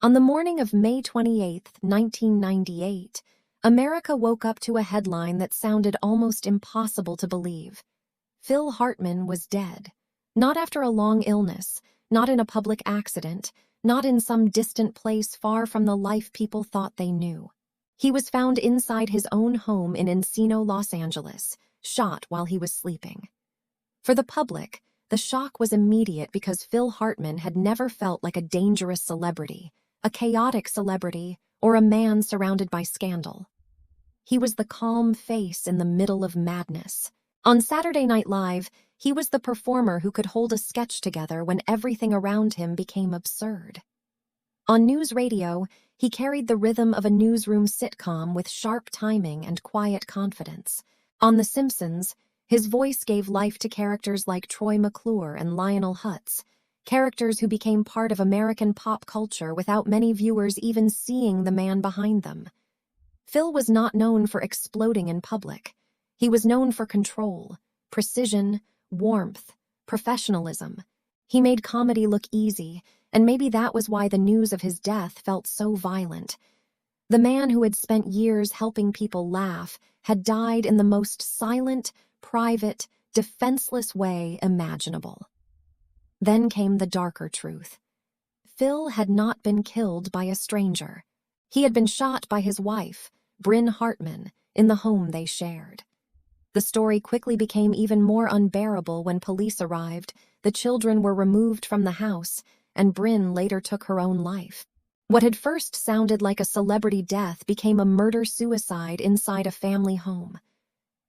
On the morning of May 28, 1998, America woke up to a headline that sounded almost impossible to believe. Phil Hartman was dead. Not after a long illness, not in a public accident, not in some distant place far from the life people thought they knew. He was found inside his own home in Encino, Los Angeles, shot while he was sleeping. For the public, the shock was immediate because Phil Hartman had never felt like a dangerous celebrity, a chaotic celebrity, or a man surrounded by scandal. He was the calm face in the middle of madness. On Saturday Night Live, he was the performer who could hold a sketch together when everything around him became absurd. On NewsRadio, he carried the rhythm of a newsroom sitcom with sharp timing and quiet confidence. On The Simpsons, his voice gave life to characters like Troy McClure and Lionel Hutz, characters who became part of American pop culture without many viewers even seeing the man behind them. Phil was not known for exploding in public. He was known for control, precision, warmth, professionalism. He made comedy look easy, and maybe that was why the news of his death felt so violent. The man who had spent years helping people laugh had died in the most silent, private, defenseless way imaginable. Then came the darker truth. Phil had not been killed by a stranger. He had been shot by his wife, Bryn Hartman, in the home they shared. The story quickly became even more unbearable when police arrived. The children were removed from the house, and Bryn later took her own life. What had first sounded like a celebrity death became a murder-suicide inside a family home.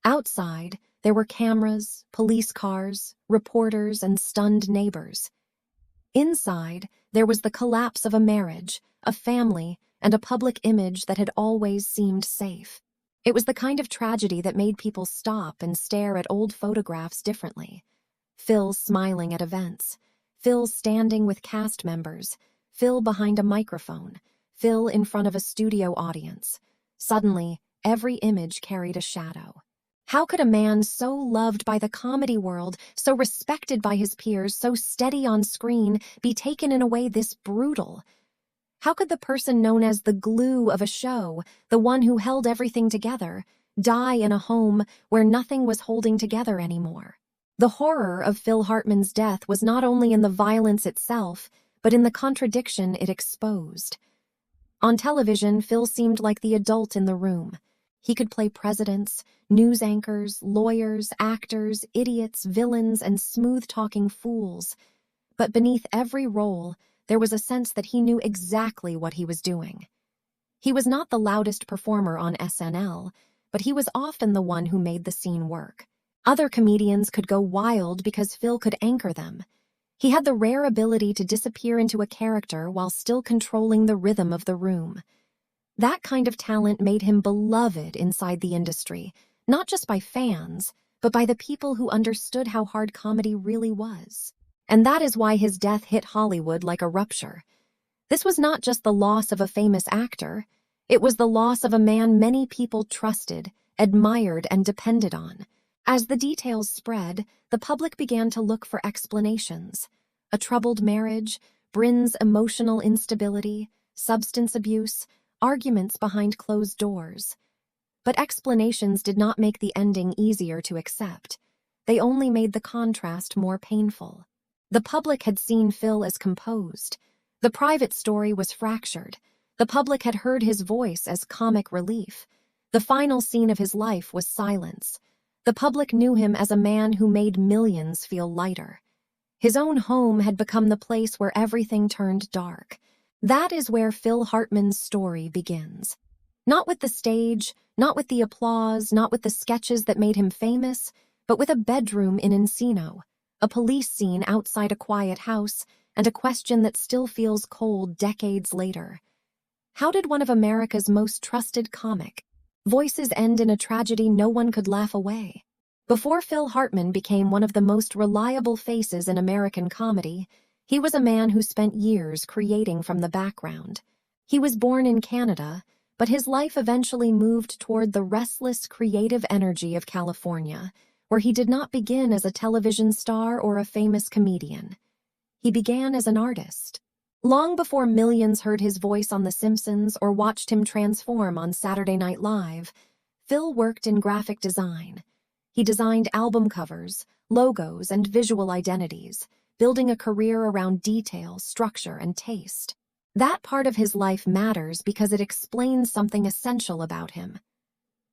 Outside, there were cameras, police cars, reporters, and stunned neighbors. Inside, there was the collapse of a marriage, a family, and a public image that had always seemed safe. It was the kind of tragedy that made people stop and stare at old photographs differently. Phil smiling at events, Phil standing with cast members, Phil behind a microphone, Phil in front of a studio audience. Suddenly, every image carried a shadow. How could a man so loved by the comedy world, so respected by his peers, so steady on screen, be taken in a way this brutal? How could the person known as the glue of a show, the one who held everything together, die in a home where nothing was holding together anymore? The horror of Phil Hartman's death was not only in the violence itself, but in the contradiction it exposed. On television, Phil seemed like the adult in the room. He could play presidents, news anchors, lawyers, actors, idiots, villains, and smooth-talking fools. But beneath every role, there was a sense that he knew exactly what he was doing. He was not the loudest performer on SNL, but he was often the one who made the scene work. Other comedians could go wild because Phil could anchor them. He had the rare ability to disappear into a character while still controlling the rhythm of the room. That kind of talent made him beloved inside the industry, not just by fans, but by the people who understood how hard comedy really was. And that is why his death hit Hollywood like a rupture. This was not just the loss of a famous actor. It was the loss of a man many people trusted, admired, and depended on. As the details spread, the public began to look for explanations. A troubled marriage, Bryn's emotional instability, substance abuse, arguments behind closed doors. But explanations did not make the ending easier to accept. They only made the contrast more painful. The public had seen Phil as composed. The private story was fractured. The public had heard his voice as comic relief. The final scene of his life was silence. The public knew him as a man who made millions feel lighter. His own home had become the place where everything turned dark. That is where Phil Hartman's story begins. Not with the stage, not with the applause, not with the sketches that made him famous, but with a bedroom in Encino, a police scene outside a quiet house, and a question that still feels cold decades later. How did one of America's most trusted comic voices end in a tragedy no one could laugh away? Before Phil Hartman became one of the most reliable faces in American comedy, he was a man who spent years creating from the background. He was born in Canada, but his life eventually moved toward the restless, creative energy of California, where he did not begin as a television star or a famous comedian. He began as an artist. Long before millions heard his voice on The Simpsons or watched him transform on Saturday Night Live, Phil worked in graphic design. He designed album covers, logos, and visual identities, building a career around detail, structure, and taste. That part of his life matters because it explains something essential about him.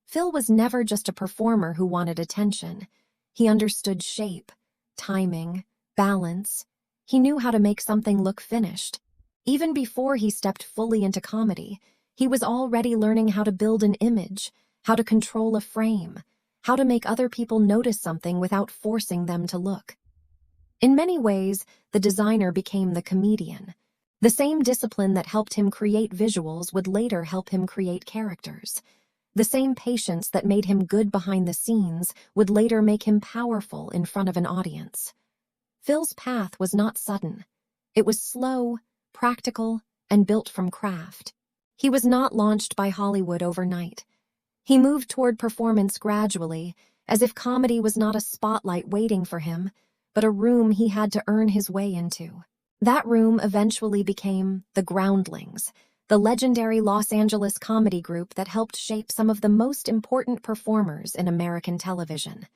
Phil was never just a performer who wanted attention. He understood shape, timing, balance. He knew how to make something look finished. Even before he stepped fully into comedy, he was already learning how to build an image, how to control a frame, how to make other people notice something without forcing them to look. In many ways, the designer became the comedian. The same discipline that helped him create visuals would later help him create characters. The same patience that made him good behind the scenes would later make him powerful in front of an audience. Phil's path was not sudden. It was slow, practical, and built from craft. He was not launched by Hollywood overnight. He moved toward performance gradually, as if comedy was not a spotlight waiting for him, but a room he had to earn his way into. That room eventually became the Groundlings, the legendary Los Angeles comedy group that helped shape some of the most important performers in American television.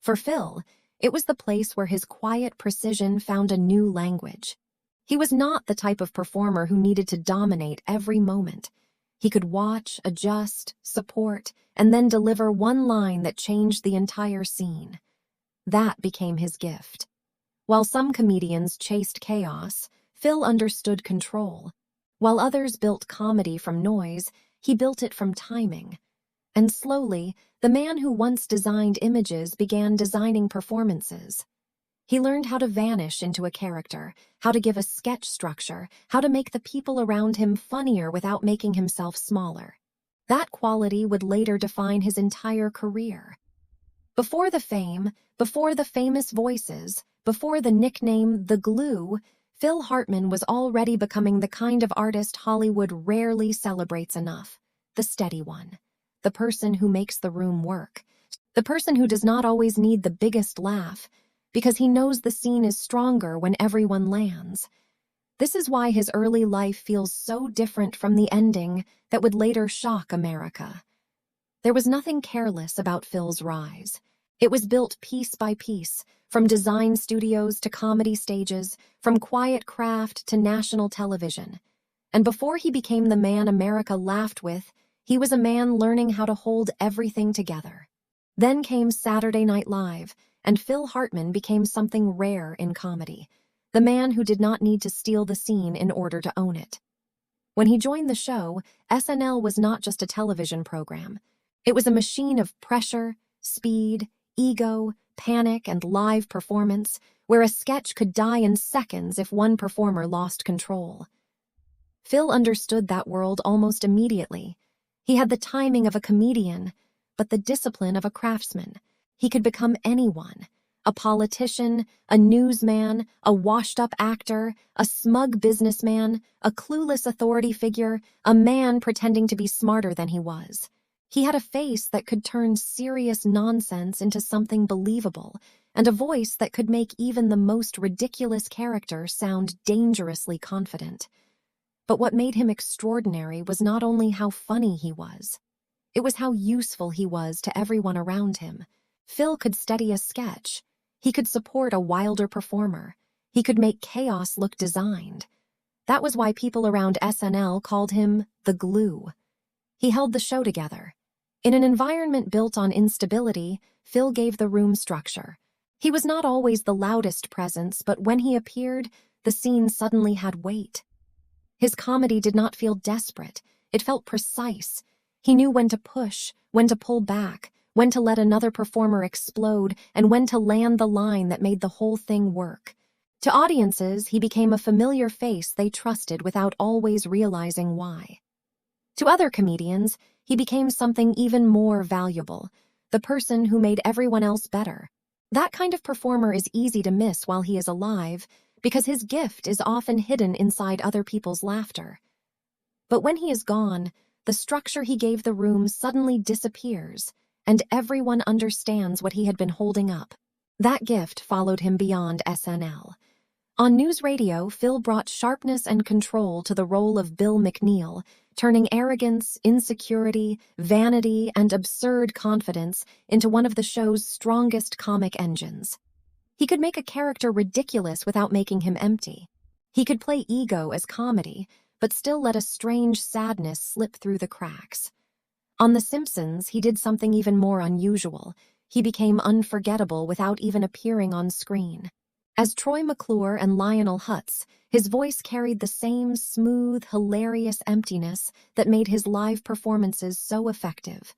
For Phil, it was the place where his quiet precision found a new language. He was not the type of performer who needed to dominate every moment. He could watch, adjust, support, and then deliver one line that changed the entire scene. That became his gift. While some comedians chased chaos, Phil understood control. While others built comedy from noise, he built it from timing. And slowly, the man who once designed images began designing performances. He learned how to vanish into a character, how to give a sketch structure, how to make the people around him funnier without making himself smaller. That quality would later define his entire career. Before the fame, before the famous voices, before the nickname The Glue, Phil Hartman was already becoming the kind of artist Hollywood rarely celebrates enough. The steady one. The person who makes the room work. The person who does not always need the biggest laugh, because he knows the scene is stronger when everyone lands. This is why his early life feels so different from the ending that would later shock America. There was nothing careless about Phil's rise. It was built piece by piece, from design studios to comedy stages, from quiet craft to national television. And before he became the man America laughed with, he was a man learning how to hold everything together. Then came Saturday Night Live, and Phil Hartman became something rare in comedy, the man who did not need to steal the scene in order to own it. When he joined the show, SNL was not just a television program. It was a machine of pressure, speed, ego, panic, and live performance, where a sketch could die in seconds if one performer lost control. Phil understood that world almost immediately. He had the timing of a comedian, but the discipline of a craftsman. He could become anyone, a politician, a newsman, a washed-up actor, a smug businessman, a clueless authority figure, a man pretending to be smarter than he was. He had a face that could turn serious nonsense into something believable, and a voice that could make even the most ridiculous character sound dangerously confident. But what made him extraordinary was not only how funny he was. It was how useful he was to everyone around him. Phil could steady a sketch. He could support a wilder performer. He could make chaos look designed. That was why people around SNL called him the Glue. He held the show together. In an environment built on instability, Phil gave the room structure. He was not always the loudest presence, but when he appeared, the scene suddenly had weight. His comedy did not feel desperate. It felt precise. He knew when to push, when to pull back, when to let another performer explode, and when to land the line that made the whole thing work. To audiences, he became a familiar face they trusted without always realizing why. To other comedians, he became something even more valuable, the person who made everyone else better. That kind of performer is easy to miss while he is alive, because his gift is often hidden inside other people's laughter. But when he is gone, the structure he gave the room suddenly disappears, and everyone understands what he had been holding up. That gift followed him beyond SNL. On NewsRadio, Phil brought sharpness and control to the role of Bill McNeil, turning arrogance, insecurity, vanity, and absurd confidence into one of the show's strongest comic engines. He could make a character ridiculous without making him empty. He could play ego as comedy, but still let a strange sadness slip through the cracks. On The Simpsons, he did something even more unusual. He became unforgettable without even appearing on screen. As Troy McClure and Lionel Hutz, his voice carried the same smooth, hilarious emptiness that made his live performances so effective.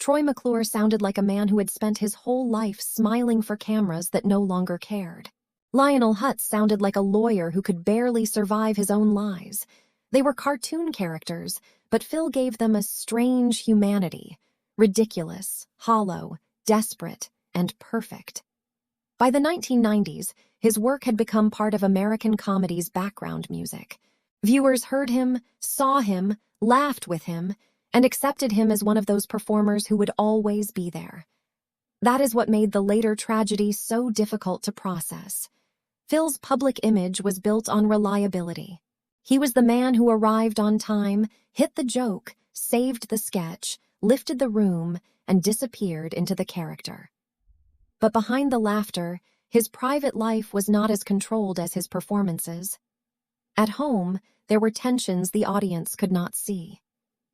Troy McClure sounded like a man who had spent his whole life smiling for cameras that no longer cared. Lionel Hutz sounded like a lawyer who could barely survive his own lies. They were cartoon characters, but Phil gave them a strange humanity, ridiculous, hollow, desperate, and perfect. By the 1990s, his work had become part of American comedy's background music. Viewers heard him, saw him, laughed with him, and accepted him as one of those performers who would always be there. That is what made the later tragedy so difficult to process. Phil's public image was built on reliability. He was the man who arrived on time, hit the joke, saved the sketch, lifted the room, and disappeared into the character. But behind the laughter, his private life was not as controlled as his performances. At home, there were tensions the audience could not see.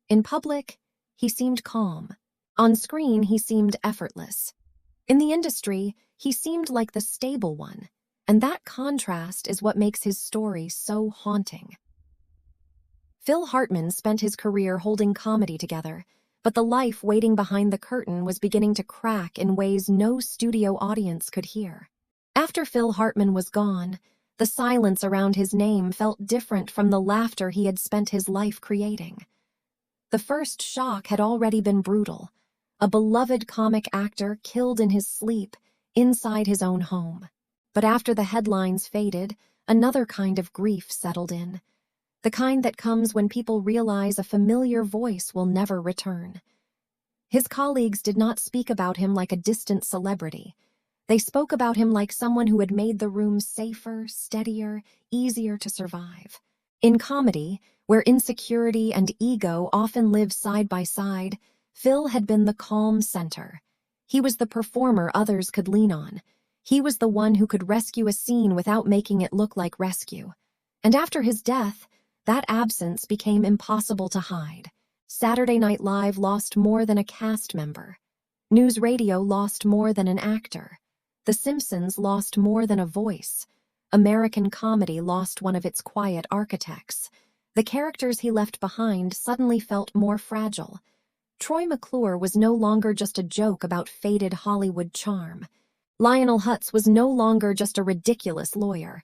In public, he seemed calm. On screen, he seemed effortless. In the industry, he seemed like the stable one, and that contrast is what makes his story so haunting. Phil Hartman spent his career holding comedy together, but the life waiting behind the curtain was beginning to crack in ways no studio audience could hear. After Phil Hartman was gone, the silence around his name felt different from the laughter he had spent his life creating. The first shock had already been brutal. A beloved comic actor killed in his sleep, inside his own home. But after the headlines faded, another kind of grief settled in. The kind that comes when people realize a familiar voice will never return. His colleagues did not speak about him like a distant celebrity. They spoke about him like someone who had made the room safer, steadier, easier to survive. In comedy, where insecurity and ego often live side by side, Phil had been the calm center. He was the performer others could lean on. He was the one who could rescue a scene without making it look like rescue. And after his death, that absence became impossible to hide. Saturday Night Live lost more than a cast member. NewsRadio lost more than an actor. The Simpsons lost more than a voice. American comedy lost one of its quiet architects. The characters he left behind suddenly felt more fragile. Troy McClure was no longer just a joke about faded Hollywood charm. Lionel Hutz was no longer just a ridiculous lawyer.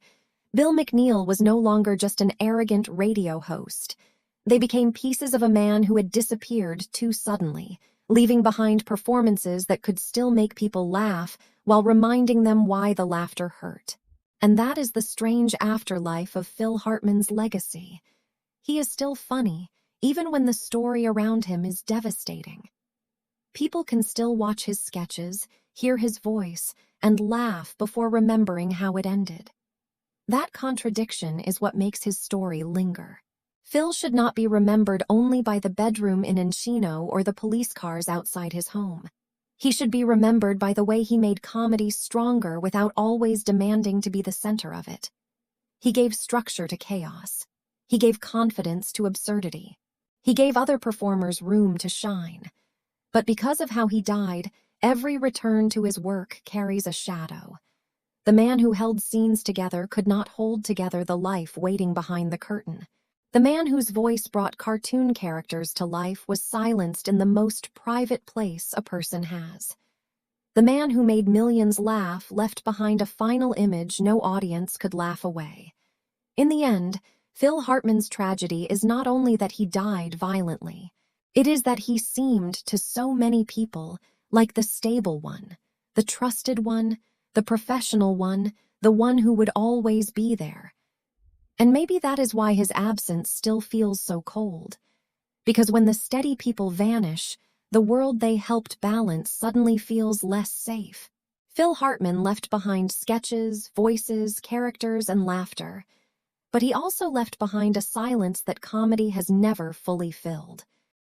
Bill McNeil was no longer just an arrogant radio host. They became pieces of a man who had disappeared too suddenly, leaving behind performances that could still make people laugh while reminding them why the laughter hurt. And that is the strange afterlife of Phil Hartman's legacy. He is still funny, even when the story around him is devastating. People can still watch his sketches, hear his voice, and laugh before remembering how it ended. That contradiction is what makes his story linger. Phil should not be remembered only by the bedroom in Encino or the police cars outside his home. He should be remembered by the way he made comedy stronger without always demanding to be the center of it. He gave structure to chaos. He gave confidence to absurdity. He gave other performers room to shine. But because of how he died, every return to his work carries a shadow. The man who held scenes together could not hold together the life waiting behind the curtain. The man whose voice brought cartoon characters to life was silenced in the most private place a person has. The man who made millions laugh left behind a final image no audience could laugh away. In the end, Phil Hartman's tragedy is not only that he died violently, it is that he seemed to so many people like the stable one, the trusted one, the professional one, the one who would always be there. And maybe that is why his absence still feels so cold. Because when the steady people vanish, the world they helped balance suddenly feels less safe. Phil Hartman left behind sketches, voices, characters, and laughter. But he also left behind a silence that comedy has never fully filled.